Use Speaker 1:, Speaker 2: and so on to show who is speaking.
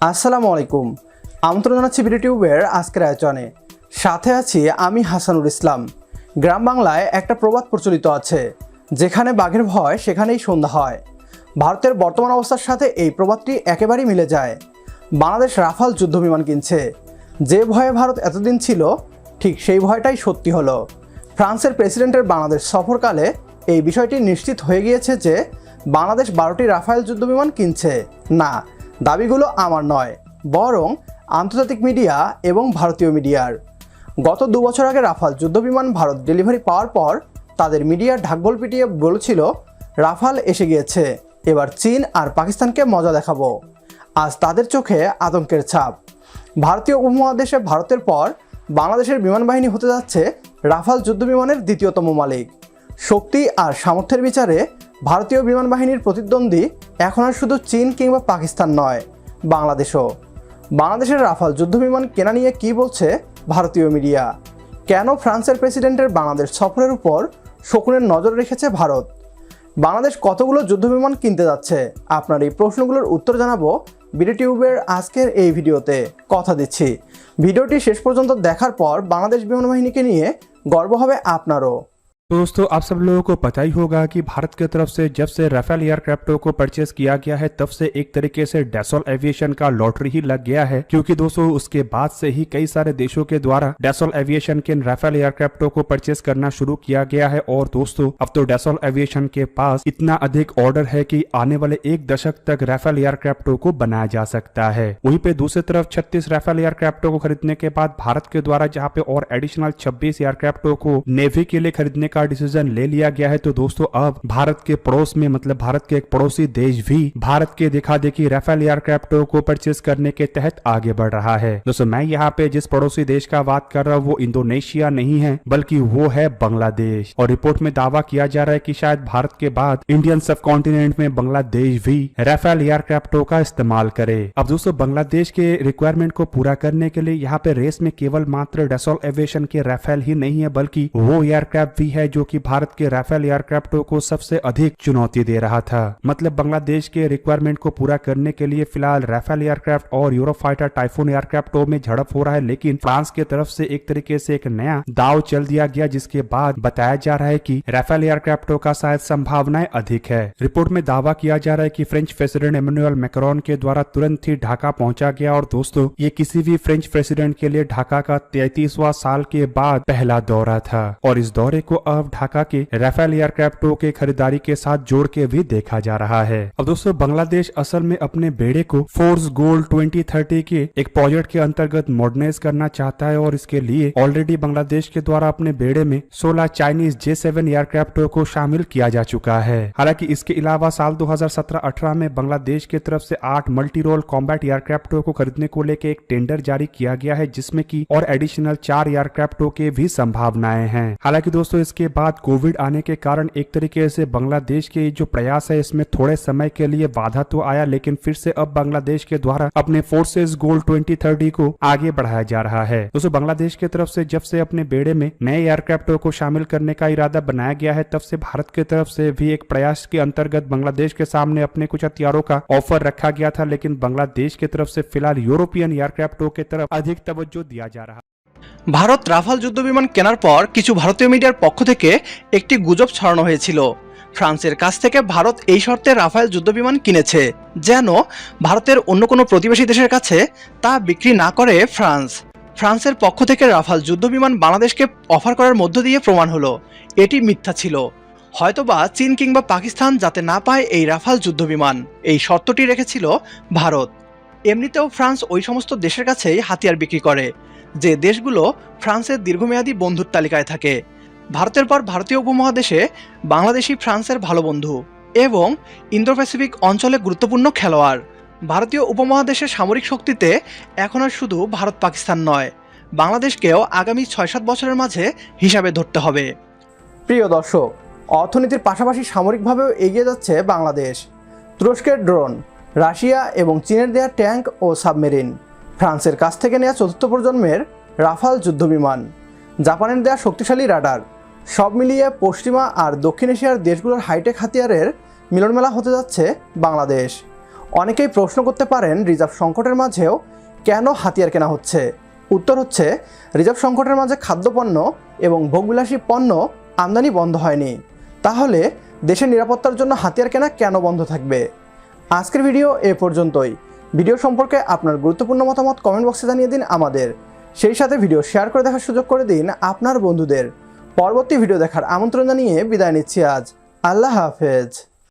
Speaker 1: আসসালামু আলাইকুম। আমন্ত্রণ জানাচ্ছি বিডিটিউবের আজকের আয়োজনে। সাথে আছি আমি হাসানুল ইসলাম। গ্রাম বাংলায় একটা প্রবাদ প্রচলিত আছে, যেখানে বাঘের ভয় সেখানেই সন্ধ্যা হয়। ভারতের বর্তমান অবস্থার সাথে এই প্রবাদটি একেবারেই মিলে যায়। বাংলাদেশ রাফাল যুদ্ধবিমান কিনছে। যে ভয়ে ভারত এতদিন ছিল, ঠিক সেই ভয়টাই সত্যি হলো। ফ্রান্সের প্রেসিডেন্টের বাংলাদেশ সফরকালে এই বিষয়টি নিশ্চিত হয়ে গিয়েছে যে বাংলাদেশ 12টি রাফায়েল যুদ্ধবিমান কিনছে। না, দাবিগুলো আমার নয়, বরং আন্তর্জাতিক মিডিয়া এবং ভারতীয় মিডিয়ার। গত 2 বছর আগে রাফাল যুদ্ধবিমান ভারত ডেলিভারি পাওয়ার পর তাদের মিডিয়া ঢাকঢোল পিটিয়ে বলেছিল, রাফাল এসে গিয়েছে, এবার চীন আর পাকিস্তানকে মজা দেখাবো। আজ তাদের চোখে আতঙ্কের ছাপ। ভারতীয় উপমহাদেশে ভারতের পর বাংলাদেশের বিমান বাহিনী হতে যাচ্ছে রাফাল যুদ্ধবিমানের দ্বিতীয়তম মালিক। শক্তি আর সামর্থ্যের বিচারে ভারতীয় বিমান বাহিনীর প্রতিদ্বন্দ্বী এখন আর শুধু চীন কিংবা পাকিস্তান নয়, বাংলাদেশও। বাংলাদেশের রাফাল যুদ্ধবিমান কেনা নিয়ে কী বলছে ভারতীয় মিডিয়া? কেন ফ্রান্সের প্রেসিডেন্টের বাংলাদেশ সফরের উপর শকুনের নজর রেখেছে ভারত? বাংলাদেশ কতগুলো যুদ্ধবিমান কিনতে যাচ্ছে? আপনার এই প্রশ্নগুলোর উত্তর জানাবো বিডিটিউবের আজকের এই ভিডিওতে। কথা দিচ্ছি, ভিডিওটি শেষ পর্যন্ত দেখার পর বাংলাদেশ বিমান বাহিনীকে নিয়ে গর্ব হবে আপনারও।
Speaker 2: दोस्तों, आप सब लोगों को पता ही होगा कि भारत की तरफ से जब से राफेल एयरक्राफ्टों को परचेस किया गया है, तब से एक तरीके से डैसोल एविएशन का लॉटरी ही लग गया है। क्योंकि दोस्तों, उसके बाद से ही कई सारे देशों के द्वारा डैसोल एविएशन के राफेल एयरक्राफ्टों को परचेस करना शुरू किया गया है। और दोस्तों, अब तो डैसोल एविएशन के पास इतना अधिक ऑर्डर है कि आने वाले 1 दशक तक राफेल एयरक्राफ्टों को बनाया जा सकता है। वहीं पे दूसरी तरफ 36 राफेल एयरक्राफ्टों को खरीदने के बाद भारत के द्वारा जहाँ पे और एडिशनल 26 एयरक्राफ्टों को नेवी के लिए खरीदने का डिसीजन ले लिया गया है। तो दोस्तों, अब भारत के पड़ोस में मतलब भारत के एक पड़ोसी देश भी भारत के दिखा देखी राफेल एयरक्राफ्टों को परचेस करने के तहत आगे बढ़ रहा है। दोस्तों, मैं यहाँ पे जिस पड़ोसी देश का बात कर रहा हूँ वो इंडोनेशिया नहीं है, बल्कि वो है बांग्लादेश। और रिपोर्ट में दावा किया जा रहा है कि शायद भारत के बाद इंडियन सब कॉन्टिनेंट में बांग्लादेश भी राफेल एयरक्राफ्टों का इस्तेमाल करे। अब दोस्तों, बांग्लादेश के रिक्वायरमेंट को पूरा करने के लिए यहाँ पे रेस में केवल मात्र डैसोल एविएशन के राफेल ही नहीं है, बल्कि वो एयरक्राफ्ट भी है जो कि भारत के राफेल एयरक्राफ्टों को सबसे अधिक चुनौती दे रहा था। मतलब बांग्लादेश के रिक्वायरमेंट को पूरा करने के लिए फिलहाल राफेल एयरक्राफ्ट और यूरोफाइटर टाइफून एयरक्राफ्टों में झड़प हो रहा है। लेकिन फ्रांस की तरफ से एक तरीके से एक नया दाव चल दिया गया, जिसके बाद बताया जा रहा है कि राफेल एयरक्राफ्टों का शायद संभावनाएं अधिक है। रिपोर्ट में दावा किया जा रहा है कि फ्रेंच प्रेसिडेंट इमैनुअल मैक्रोन के द्वारा तुरंत ही ढाका पहुंचा गया। और दोस्तों, ये किसी भी फ्रेंच प्रेसिडेंट के लिए ढाका का 33वां साल के बाद पहला दौरा था। और इस दौरे को अब ढाका के राफेल एयरक्राफ्टों के खरीदारी के साथ जोड़ के भी देखा जा रहा है। अब दोस्तों, बांग्लादेश असल में अपने बेड़े को फोर्स गोल्ड 2030 के एक प्रोजेक्ट के अंतर्गत मॉडर्नाइज करना चाहता है। और इसके लिए ऑलरेडी बांग्लादेश के द्वारा अपने बेड़े में 16 चाइनीज J7 एयरक्राफ्टों को शामिल किया जा चुका है। हालांकि इसके अलावा साल 2017-18 में बांग्लादेश की तरफ से 8 मल्टी रोल कॉम्बैट एयरक्राफ्टों को खरीदने को लेकर एक टेंडर जारी किया गया है, जिसमें की और एडिशनल 4 एयरक्राफ्टों के भी संभावनाएं हैं। हालांकि दोस्तों, इसके बाद कोविड आने के कारण एक तरीके से बांग्लादेश के जो प्रयास है इसमें थोड़े समय के लिए बाधा तो आया, लेकिन फिर से अब बांग्लादेश के द्वारा अपने फोर्सेस गोल्ड 2030 को आगे बढ़ाया जा रहा है। दोस्तों, बांग्लादेश की तरफ से जब से अपने बेड़े में नए एयरक्राफ्टों को शामिल करने का इरादा बनाया गया है, तब से भारत की तरफ से भी एक प्रयास के अंतर्गत बांग्लादेश के सामने अपने कुछ हथियारों का ऑफर रखा गया था। लेकिन बांग्लादेश की तरफ से फिलहाल यूरोपियन एयरक्राफ्टों की तरफ अधिक तवज्जो दिया जा रहा है।
Speaker 1: ভারত রাফাল যুদ্ধবিমান কেনার পর কিছু ভারতীয় মিডিয়ার পক্ষ থেকে একটি গুজব ছড়ানো হয়েছিল। ফ্রান্সের কাছ থেকে ভারত এই শর্তে রাফাল যুদ্ধবিমান কিনেছে যেন ভারতের অন্য কোনো প্রতিবেশী দেশের কাছে তা বিক্রি না করে ফ্রান্সের পক্ষ থেকে রাফাল যুদ্ধবিমান বাংলাদেশকে অফার করার মধ্য দিয়ে প্রমাণ হলো এটি মিথ্যা ছিল। হয়তোবা চীন কিংবা পাকিস্তান যাতে না পায় এই রাফাল যুদ্ধবিমান, এই শর্তটি রেখেছিল ভারত। এমনিতেও ফ্রান্স ওই সমস্ত দেশের কাছেই হাতিয়ার বিক্রি করে যে দেশগুলো ফ্রান্সের দীর্ঘমেয়াদী বন্ধুর তালিকায় থাকে। ভারতের পর ভারতীয় উপমহাদেশে বাংলাদেশই ফ্রান্সের ভালো বন্ধু এবং ইন্দো প্যাসিফিক অঞ্চলে গুরুত্বপূর্ণ খেলোয়াড়। ভারতীয় উপমহাদেশের সামরিক শক্তিতে এখন আর শুধু ভারত পাকিস্তান নয়, বাংলাদেশকেও আগামী 6-7 বছরের মাঝে হিসাবে ধরতে হবে। প্রিয় দর্শক, অর্থনীতির পাশাপাশি সামরিকভাবেও এগিয়ে যাচ্ছে বাংলাদেশ। তুরস্কের ড্রোন, রাশিয়া এবং চীনের দেয়া ট্যাঙ্ক ও সাবমেরিন, ফ্রান্সের কাছ থেকে নেওয়া 4th প্রজন্মের রাফাল যুদ্ধবিমান, জাপানের দেয়া শক্তিশালী রাডার, সব মিলিয়ে পশ্চিমা আর দক্ষিণ এশিয়ার দেশগুলোর হাইটেক হাতিয়ারের মিলনমেলা হতে যাচ্ছে বাংলাদেশ। অনেকেই প্রশ্ন করতে পারেন রিজার্ভ সংকটের মাঝেও কেন হাতিয়ার কেনা হচ্ছে। উত্তর হচ্ছে, রিজার্ভ সংকটের মাঝে খাদ্যপণ্য এবং ভোগবিলাসী পণ্য আমদানি বন্ধ হয়নি। তাহলে দেশের নিরাপত্তার জন্য হাতিয়ার কেনা কেন বন্ধ থাকবে? আজকের ভিডিও এ পর্যন্তই। ভিডিও সম্পর্কে আপনার গুরুত্বপূর্ণ মতামত কমেন্ট বক্সে জানিয়ে দিন আমাদের। সেই সাথে ভিডিও শেয়ার করে দেখার সুযোগ করে দিন আপনার বন্ধুদের। পরবর্তী ভিডিও দেখার আমন্ত্রণ জানিয়ে বিদায় নিচ্ছি আজ। আল্লাহ হাফেজ।